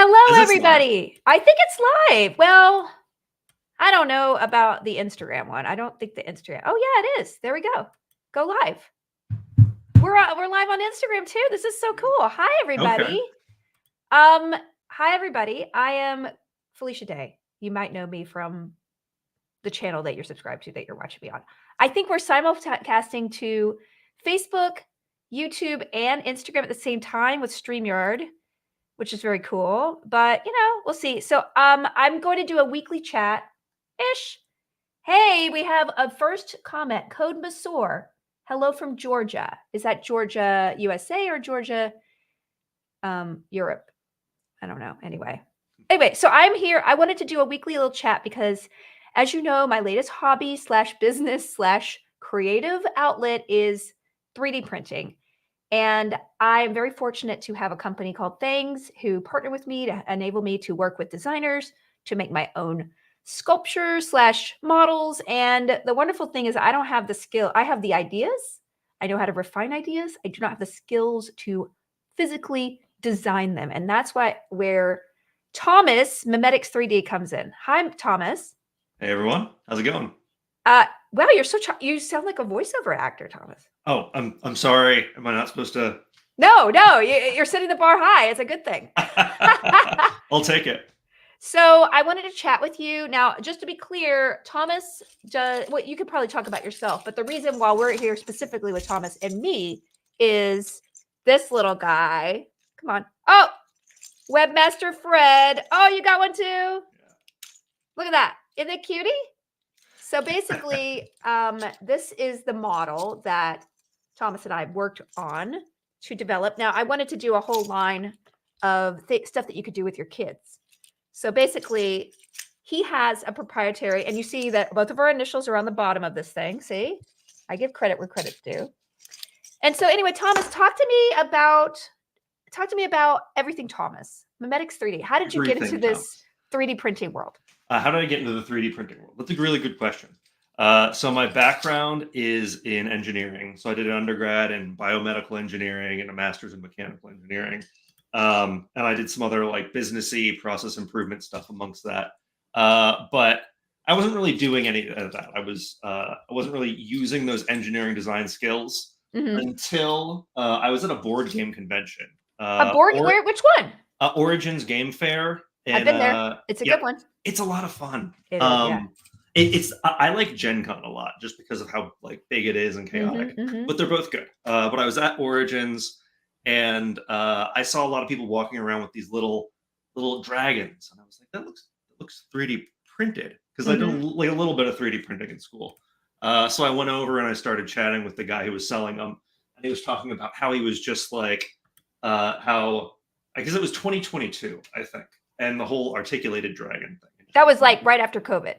Hello, Is this live? everybody. I think it's live. Well, I don't know about the Instagram one. I don't think the Instagram. Oh yeah, it is. There we go. Go live. We're live on Instagram too. This is so cool. Hi, everybody. Okay. Hi, everybody. I am Felicia Day. You might know me from the channel that you're subscribed to, that you're watching me on. I think we're simulcasting to Facebook, YouTube, and Instagram at the same time with StreamYard, which is very cool. But, we'll see. So I'm going to do a weekly chat-ish. Hey, we have a first comment. Code Masor. Hello from Georgia. Is that Georgia, USA, or Georgia, Europe? I don't know. Anyway, so I'm here. I wanted to do a weekly little chat because, as you know, my latest hobby / business / creative outlet is 3D printing. And I'm very fortunate to have a company called Things who partner with me to enable me to work with designers to make my own sculptures / models. And the wonderful thing is I don't have the skill. I have the ideas. I know how to refine ideas. I do not have the skills to physically design them. And that's where Thomas, Mimetics 3D, comes in. Hi, Thomas. Hey, everyone. How's it going? Wow, you sound like a voiceover actor, Thomas. Oh, I'm sorry. Am I not supposed to? No, you're setting the bar high. It's a good thing. I'll take it. So I wanted to chat with you. Now, just to be clear, Thomas, you could probably talk about yourself, but the reason why we're here specifically with Thomas and me is this little guy. Come on. Oh, Webmaster Fred. Oh, you got one too? Yeah. Look at that. Isn't it cutie? So basically, this is the model that Thomas and I worked on to develop. Now, I wanted to do a whole line of stuff that you could do with your kids. So basically, he has a proprietary, and you see that both of our initials are on the bottom of this thing. See? I give credit where credit's due. And so anyway, Thomas, talk to me about everything, Thomas. Mimetics 3D. How did you get into this 3D printing world? How did I get into the 3D printing world? That's a really good question. So my background is in engineering. So I did an undergrad in biomedical engineering and a master's in mechanical engineering. And I did some other like businessy process improvement stuff amongst that. But I wasn't really doing any of that. I wasn't really using those engineering design skills until I was at a board game convention. Which one? Origins Game Fair. And, I've been there. It's a good one. It's a lot of fun. It is, yeah. I like Gen Con a lot just because of how like big it is and chaotic. But they're both good. But I was at Origins and I saw a lot of people walking around with these little dragons, and I was like, that looks 3D printed, because I did like a little bit of 3D printing in school. So I went over and I started chatting with the guy who was selling them, and he was talking about how he was just like how I guess it was 2022, I think. And the whole articulated dragon thing. That was like right after COVID.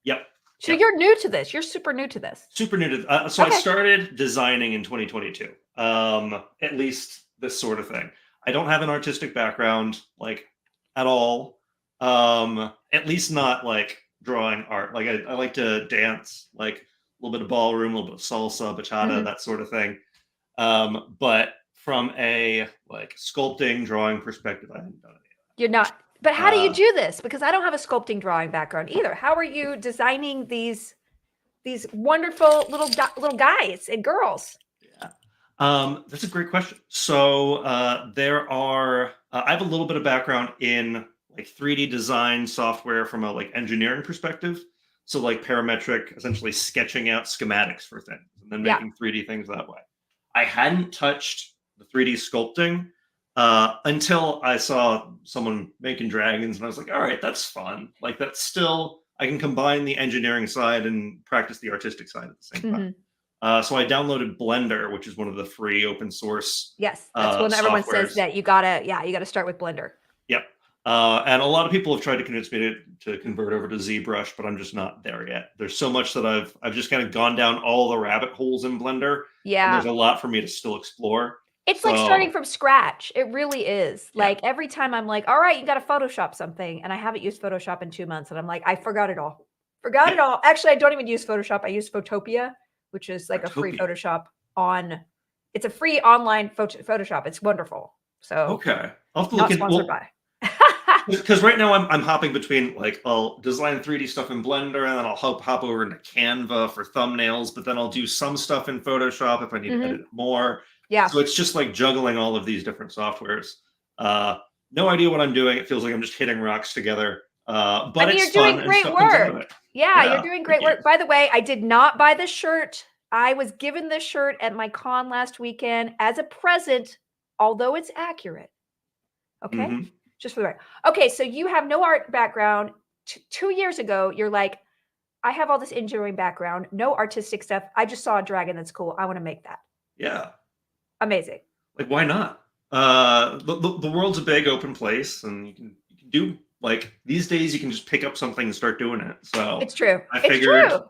Yep. So you're new to this. You're super new to this. Super new to so okay. I started designing in 2022. At least this sort of thing. I don't have an artistic background, like, at all. At least not like drawing art. Like I like to dance, like a little bit of ballroom, a little bit of salsa, bachata, that sort of thing. But from a like sculpting, drawing perspective, I haven't done any of that. You're not. But how do you do this? Because I don't have a sculpting drawing background either. How are you designing these wonderful little guys and girls? Yeah, that's a great question. So there are. I have a little bit of background in like 3D design software from a like engineering perspective. So like parametric, essentially sketching out schematics for things and then making 3D things that way. I hadn't touched the 3D sculpting until I saw someone making dragons, and I was like, all right, that's fun. Like that's still, I can combine the engineering side and practice the artistic side at the same time. So I downloaded Blender, which is one of the free open source. Yes, that's when everyone says that you gotta start with Blender. Yep. And a lot of people have tried to convince me to convert over to ZBrush, but I'm just not there yet. There's so much that I've just kind of gone down all the rabbit holes in Blender. Yeah. And there's a lot for me to still explore. It's like starting from scratch. It really is. Like every time I'm like, all right, you got to Photoshop something. And I haven't used Photoshop in 2 months. And I'm like, I forgot it all. It all. Actually, I don't even use Photoshop. I use Photopia, which is like a free Photoshop it's a free online Photoshop. It's wonderful. So okay. I'll have to not look sponsored by. Because right now I'm hopping between like I'll design 3D stuff in Blender and then I'll hop over into Canva for thumbnails, but then I'll do some stuff in Photoshop if I need to edit it more. Yeah. So it's just like juggling all of these different softwares. No idea what I'm doing. It feels like I'm just hitting rocks together. But I mean, it's you're doing fun and great stuff comes out of work. it. Yeah, you're Yeah, doing thank great you. work. By the way, I did not buy this shirt. I was given this shirt at my con last weekend as a present, although it's accurate. Okay. Hmm. Just for the record. Okay. So you have no art background. 2 years ago, you're like, I have all this engineering background, no artistic stuff. I just saw a dragon that's cool. I want to make that. Yeah. Amazing. Like why not? The world's a big open place, and you can do like these days you can just pick up something and start doing it. So It's true. I It's figured true.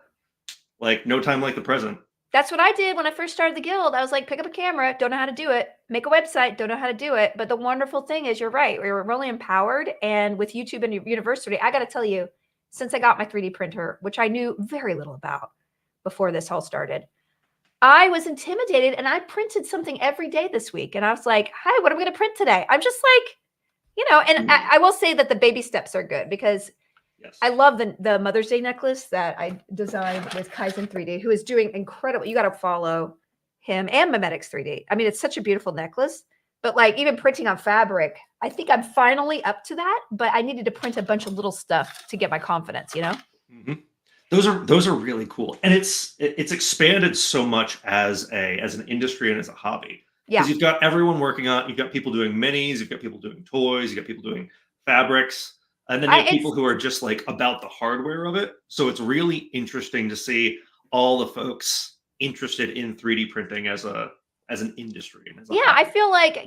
like no time like the present. That's what I did when I first started the guild. I was like, pick up a camera, don't know how to do it, make a website, don't know how to do it. But the wonderful thing is, you're right. We were really empowered. And with YouTube and university, I got to tell you, since I got my 3D printer, which I knew very little about before this all started, I was intimidated and I printed something every day this week. And I was like, hi, what am I going to print today? I'm just like, and I will say that the baby steps are good because Yes. I love the Mother's Day necklace that I designed with Kaizen 3D, who is doing incredible. You got to follow him and Mimetics 3D. I mean, it's such a beautiful necklace, but like even printing on fabric, I think I'm finally up to that, but I needed to print a bunch of little stuff to get my confidence, Mm-hmm. Those are really cool, and it's expanded so much as an industry and as a hobby. Yeah. Because you've got everyone working on. You've got people doing minis. You've got people doing toys. You've got people doing fabrics, and then you have people who are just like about the hardware of it. So it's really interesting to see all the folks interested in 3D printing as an industry and as a Yeah, hobby. I feel like,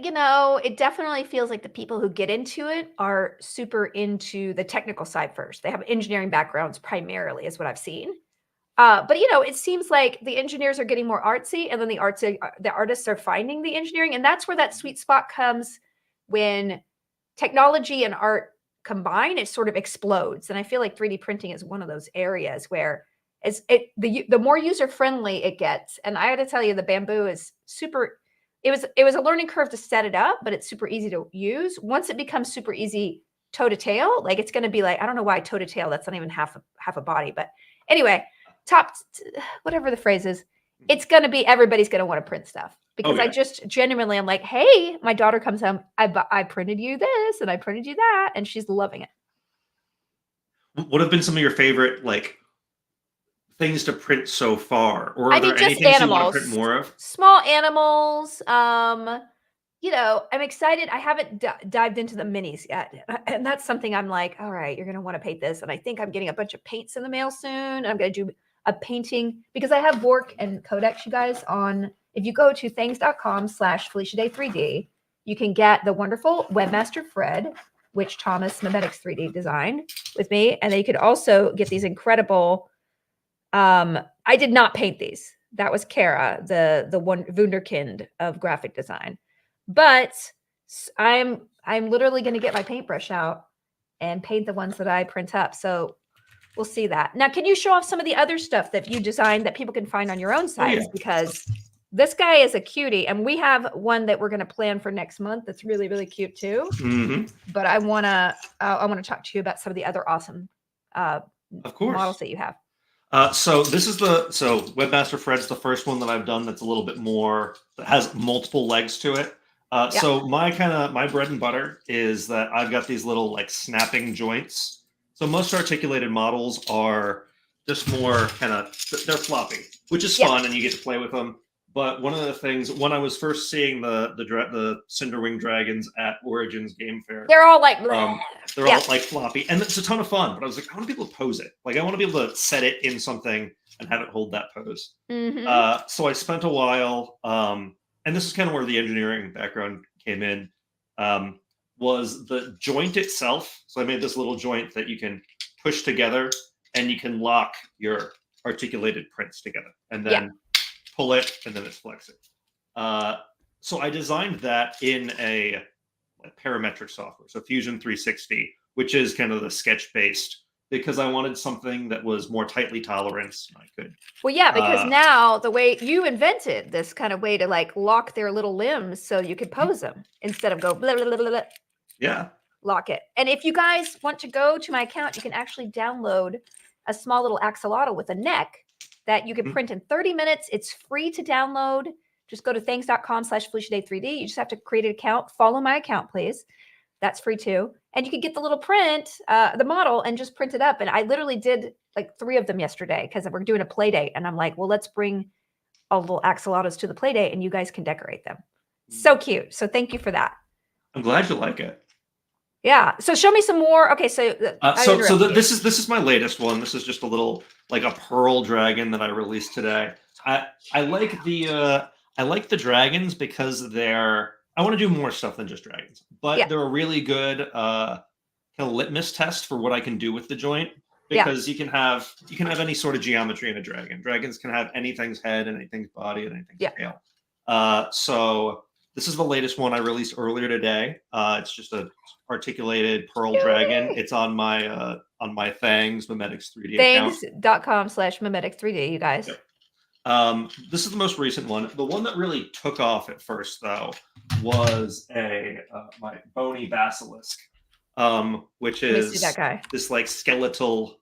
it definitely feels like the people who get into it are super into the technical side first. They have engineering backgrounds primarily, is what I've seen. But it seems like the engineers are getting more artsy, and then the artists are finding the engineering, and that's where that sweet spot comes when technology and art combine. It sort of explodes, and I feel like 3D printing is one of those areas where the more user friendly it gets. And I got to tell you, the bamboo is super. It was a learning curve to set it up, but it's super easy to use. Once it becomes super easy toe to tail, like it's going to be like, I don't know why toe to tail. That's not even half a body, but anyway, whatever the phrase is, it's going to be, everybody's going to want to print stuff because I just genuinely, I'm like, hey, my daughter comes home, I printed you this and I printed you that, and she's loving it. What have been some of your favorite like things to print so far, or I are mean, there just anything you want to animals, print more of? small animals. I'm excited. I haven't dived into the minis yet, and that's something I'm like, all right, you're going to want to paint this, and I think I'm getting a bunch of paints in the mail soon. And I'm going to do a painting because I have Vork and Codex, you guys, on. If you go to things.com/FeliciaDay3D, you can get the wonderful Webmaster Fred, which Thomas Mimetics 3D designed with me, and then you could also get these incredible. I did not paint these. That was Kara, the one wunderkind of graphic design. But I'm literally going to get my paintbrush out and paint the ones that I print up. So we'll see that. Now, can you show off some of the other stuff that you designed that people can find on your own sites? Yeah. Because this guy is a cutie, and we have one that we're going to plan for next month. That's really, really cute too. Mm-hmm. But I want to talk to you about some of the other awesome Of course. models that you have. So Webmaster Fred's the first one that I've done that's a little bit more, that has multiple legs to it. So my bread and butter is that I've got these little like snapping joints. So most articulated models are just more they're floppy, which is fun and you get to play with them. But one of the things when I was first seeing the Cinderwing dragons at Origins Game Fair, they're all like all like floppy, and it's a ton of fun. But I was like, I want to be able to pose it. Like I want to be able to set it in something and have it hold that pose. Mm-hmm. So I spent a while, and this is kind of where the engineering background came in. Was the joint itself. So I made this little joint that you can push together, and you can lock your articulated prints together, and then pull it, and then it's flexing. So I designed that in a parametric software, so Fusion 360, which is kind of the sketch based, because I wanted something that was more tightly tolerant. I could. Well, yeah, because now the way you invented this kind of way to like lock their little limbs so you could pose them instead of go blah, blah, blah, blah. Yeah. lock it. And if you guys want to go to my account, you can actually download a small little axolotl with a neck that you can print in 30 minutes. It's free to download. Just go to thanks.com/FeliciaDay3D. You just have to create an account. Follow my account, please. That's free too. And you can get the little print, the model, and just print it up. And I literally did like 3 of them yesterday because we're doing a play date. And I'm like, well, let's bring all the little axolotls to the play date and you guys can decorate them. So cute. So thank you for that. I'm glad you like it. Yeah. So show me some more. Okay. So this is my latest one. This is just a little like a pearl dragon that I released today. I like the dragons because I want to do more stuff than just dragons, but they're a really good kind of litmus test for what I can do with the joint, because you can have any sort of geometry in a dragon. Dragons can have anything's head and anything's body and anything's tail. So this is the latest one I released earlier today. It's just a articulated pearl dragon. It's on my Thangs Memetics 3D account. Thangs.com/Memetics3D, you guys. Yep. This is the most recent one. The one that really took off at first, though, was my bony basilisk, which is that guy. This like skeletal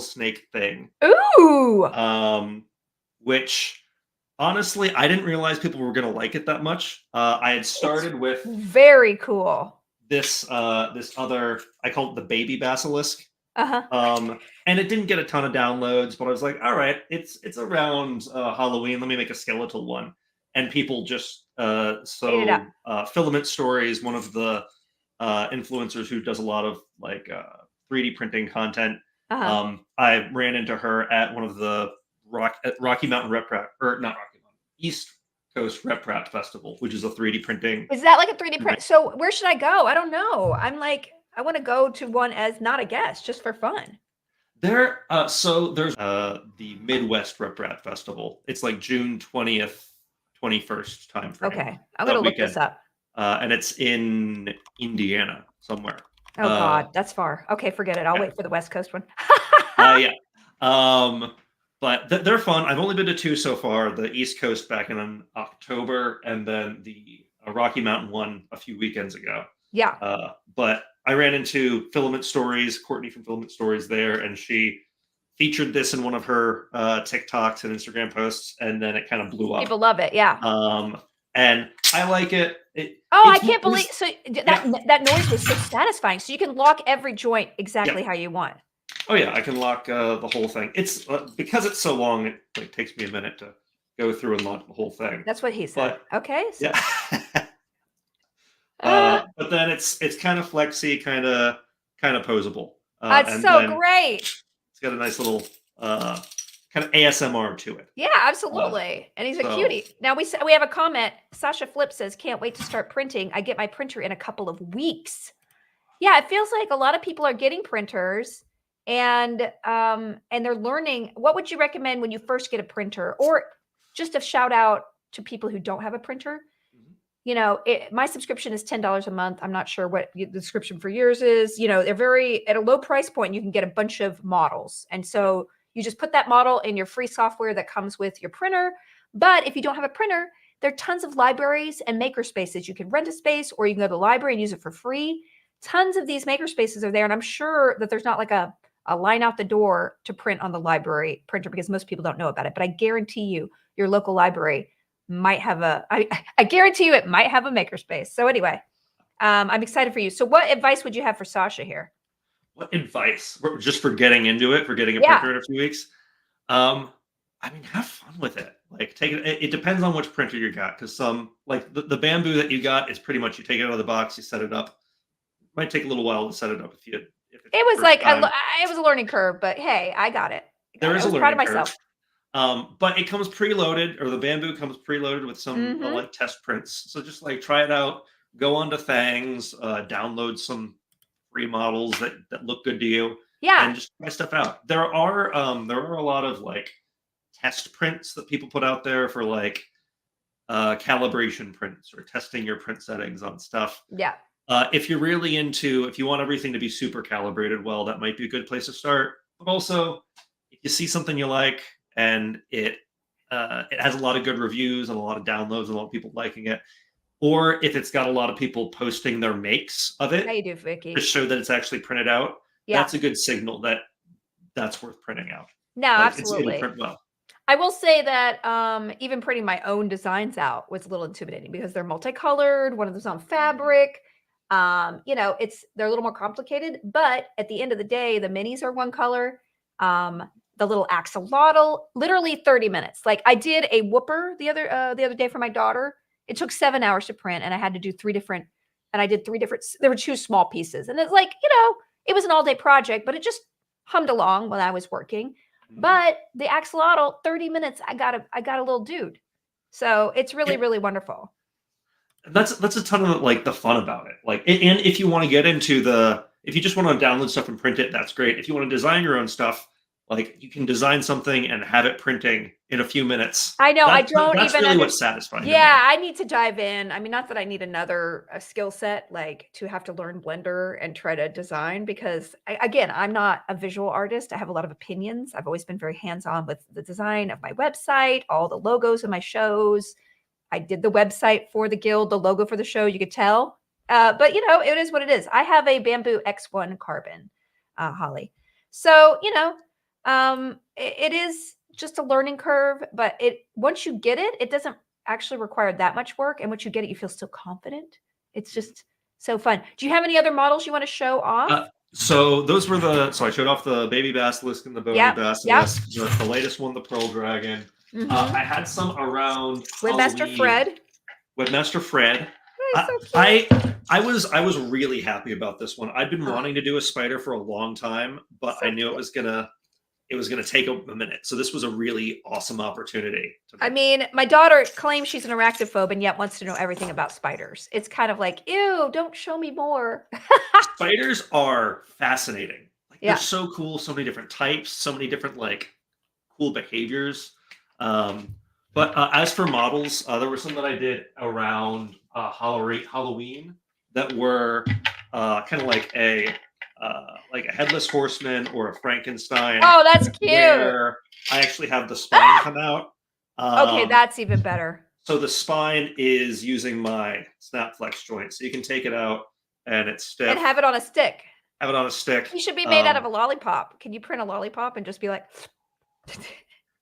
snake thing. Ooh. Which honestly, I didn't realize people were gonna like it that much. I had started with very cool. This other, I call it the baby basilisk. And it didn't get a ton of downloads, but I was like, all right, it's around Halloween. Let me make a skeletal one. And people just Filament Stories, one of the influencers who does a lot of like 3D printing content. I ran into her at one of the Rocky Mountain Rep Rap, or not Rocky Mountain, East Coast Rep Rap Festival, which is a 3D printing. Is that like a 3D print? So where should I go? I don't know. I'm like, I want to go to one as not a guest, just for fun. There's the Midwest Rep Rap Festival. It's like June 20th, 21st time frame. Okay, I'm gonna look this up. And it's in Indiana somewhere. Oh God, that's far. Okay, forget it. I'll wait for the West Coast one. But they're fun. I've only been to 2 so far. The East Coast back in October, and then the Rocky Mountain one a few weekends ago. Yeah. But I ran into Filament Stories, Courtney from Filament Stories there, and she featured this in one of her TikToks and Instagram posts, and then it kind of blew up. People love it, yeah. And I like it. I can't believe that noise was so satisfying. So you can lock every joint exactly how you want. Oh yeah, I can lock the whole thing. It's because it's so long, it like takes me a minute to go through and lock the whole thing. That's what he said. But, okay. So. Yeah. But then it's kind of flexy, kind of posable. That's so great. It's got a nice little kind of ASMR to it. Yeah, absolutely. And he's a cutie. Now we have a comment. Sasha Flip says, "Can't wait to start printing. I get my printer in a couple of weeks." Yeah, it feels like a lot of people are getting printers, and they're learning. What would you recommend when you first get a printer, or just a shout out to people who don't have a printer? You know, my subscription is $10 a month. I'm not sure what the subscription for yours is. You know, they're at a low price point. You can get a bunch of models. And so you just put that model in your free software that comes with your printer. But if you don't have a printer, there are tons of libraries and maker spaces. You can rent a space, or you can go to the library and use it for free. Tons of these maker spaces are there. And I'm sure that there's not like a line out the door to print on the library printer, because most people don't know about it. But I guarantee you, your local library might have I guarantee you it might have a makerspace. So anyway, I'm excited for you. So what advice would you have for Sasha here? What advice? Just for getting into it, for getting a printer in a few weeks? I mean, have fun with it. Like, take it. It depends on which printer you got, because some, like the Bamboo that you got, is pretty much you take it out of the box, you set it up. It might take a little while to set it up it was like it was a learning curve, but hey, I got it. There is a learning proud of myself. Curve. But it comes preloaded, or the Bamboo comes preloaded with some like test prints. So just like try it out, go onto Thangs, download some free models that look good to you. Yeah. And just try stuff out. There are a lot of like test prints that people put out there for like calibration prints or testing your print settings on stuff. Yeah. If you're really if you want everything to be super calibrated, well, that might be a good place to start. But also, if you see something you like, and it has a lot of good reviews and a lot of downloads and a lot of people liking it, or if it's got a lot of people posting their makes of How it you do, to Vicky? show that it's actually printed out, Yeah. that's a good signal that that's worth printing out. No, Like it'll absolutely. print well. I will say that even printing my own designs out was a little intimidating because they're multicolored. One of them's on fabric. They're a little more complicated, but at the end of the day, the minis are one color. The little axolotl, literally 30 minutes. Like I did a whooper the other day for my daughter. It took 7 hours to print, and I had to do I did three different. There were two small pieces, and it's like it was an all day project, but it just hummed along while I was working. But the axolotl, 30 minutes, I got a little dude. So it's really, Yeah. really wonderful. That's a ton of like the fun about it. Like, and if you want to get into if you just want to download stuff and print it, that's great. If you want to design your own stuff, like you can design something and have it printing in a few minutes. I know, I don't That's even really what's understand. satisfying to me. Yeah, I need to dive in. I mean, not that I need another skill set, like to have to learn Blender and try to design because again, I'm not a visual artist. I have a lot of opinions. I've always been very hands-on with the design of my website, all the logos of my shows. I did the website for the guild, the logo for the show, you could tell. But it is what it is. I have a bamboo X1 carbon, Holly. So, it is just a learning curve, but once you get it, it doesn't actually require that much work. And once you get it, you feel so confident. It's just so fun. Do you have any other models you want to show off? So I showed off the baby basilisk and the bony basilisk, the latest one, the pearl dragon. I had some around Webmaster Fred. Webmaster Fred. Oh, so cute. I was really happy about this one. I'd been wanting to do a spider for a long time, but I knew it was gonna take a minute. So this was a really awesome opportunity. I mean, my daughter claims she's an arachnophobe and yet wants to know everything about spiders. It's kind of like, ew, don't show me more. Spiders are fascinating. Like they're so cool, so many different types, so many different like cool behaviors. But as for models, there were some that I did around Halloween that were kind of like a headless horseman or a Frankenstein. Oh, that's cute. Where I actually have the spine come out. Okay, that's even better. So the spine is using my snap flex joint, so you can take it out and it's stiff. And have it on a stick. Have it on a stick. You should be made out of a lollipop. Can you print a lollipop and just be like?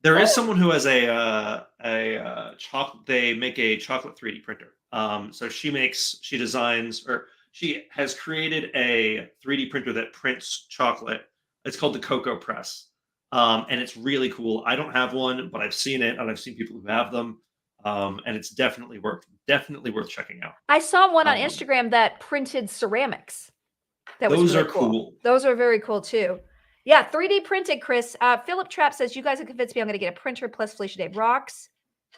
There is someone who has a chocolate. They make a chocolate 3D printer. So she designs, or she has created a 3D printer that prints chocolate. It's called the Cocoa Press, and it's really cool. I don't have one, but I've seen it, and I've seen people who have them, and it's definitely worth checking out. I saw one on Instagram that printed ceramics. Those are cool. Those are very cool too. Yeah, 3D printed, Chris. Philip Trapp says, you guys have convinced me I'm going to get a printer plus Felicia Day rocks.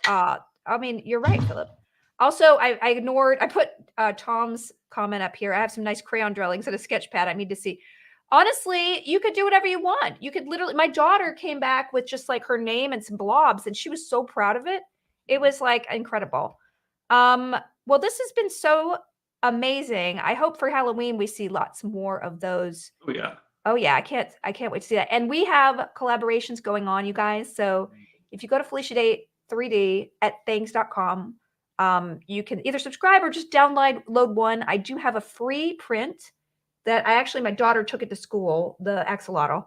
I mean, you're right, Philip. Also, I put Tom's comment up here. I have some nice crayon drawings and a sketch pad I need to see. Honestly, you could do whatever you want. You could literally, my daughter came back with just like her name and some blobs, and she was so proud of it. It was like incredible. Well, this has been so amazing. I hope for Halloween we see lots more of those. Oh yeah. Oh yeah, I can't wait to see that. And we have collaborations going on, you guys. So if you go to Felicia Day 3D at thanks.com, you can either subscribe or just download one. I do have a free print that my daughter took it to school, the axolotl.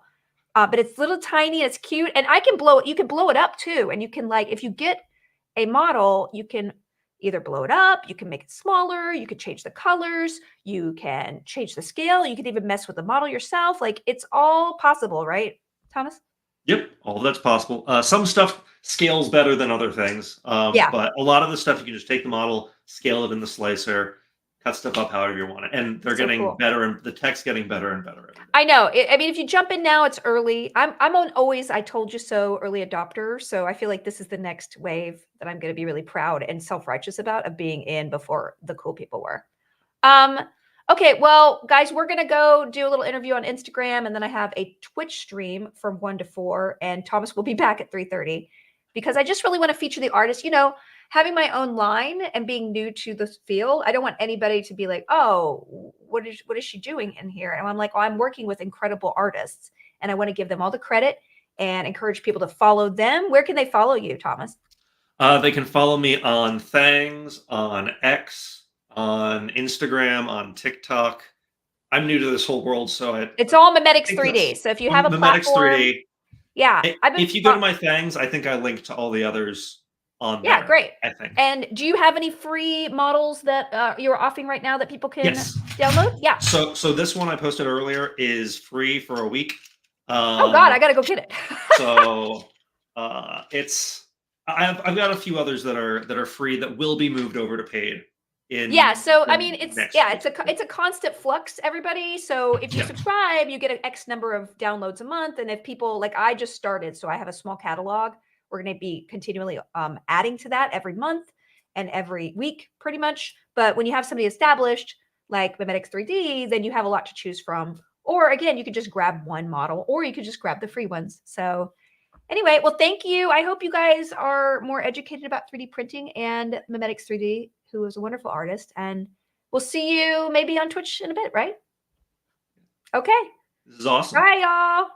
But it's little tiny, it's cute, and you can blow it up too. And you can if you get a model, you can either blow it up, you can make it smaller, you can change the colors, you can change the scale, you can even mess with the model yourself. Like it's all possible, right, Thomas? Yep, all of that's possible. Some stuff scales better than other things. But a lot of the stuff you can just take the model, scale it in the slicer, cut stuff up however you want it. And they're getting better, and the tech's getting better and better every day. I know. I mean, if you jump in now, it's early. I'm on always I told you so early adopter. So I feel like this is the next wave that I'm going to be really proud and self-righteous about of being in before the cool people were. Okay, well, guys, we're going to go do a little interview on Instagram, and then I have a Twitch stream from 1 to 4, and Thomas will be back at 3:30 because I just really want to feature the artists. Having my own line and being new to this field, I don't want anybody to be like, oh, what is she doing in here? And I'm like, oh, I'm working with incredible artists, and I want to give them all the credit and encourage people to follow them. Where can they follow you, Thomas? They can follow me on Thangs, on X, on Instagram, on TikTok. I'm new to this whole world, so I It's all I Memetics think that's 3D. So if you have a Memetics platform, 3D. yeah, I've been If you go to my Thangs, I think I link to all the others on yeah, there, great. I think. And do you have any free models that you're offering right now that people can Yes. download? Yeah. So this one I posted earlier is free for a week. Oh God, I gotta go get it. So it's I've got a few others that are free that will be moved over to paid Yeah, in so I the mean, it's next yeah, week. it's a constant flux, everybody. So if you Yeah. subscribe, you get an X number of downloads a month, and if people like I just started, so I have a small catalog. We're going to be continually adding to that every month and every week, pretty much. But when you have somebody established like Memetics 3D, then you have a lot to choose from. Or again, you could just grab one model, or you could just grab the free ones. So anyway, well, thank you. I hope you guys are more educated about 3D printing and Memetics 3D, who is a wonderful artist. And we'll see you maybe on Twitch in a bit, right? Okay. This is awesome. Bye, y'all.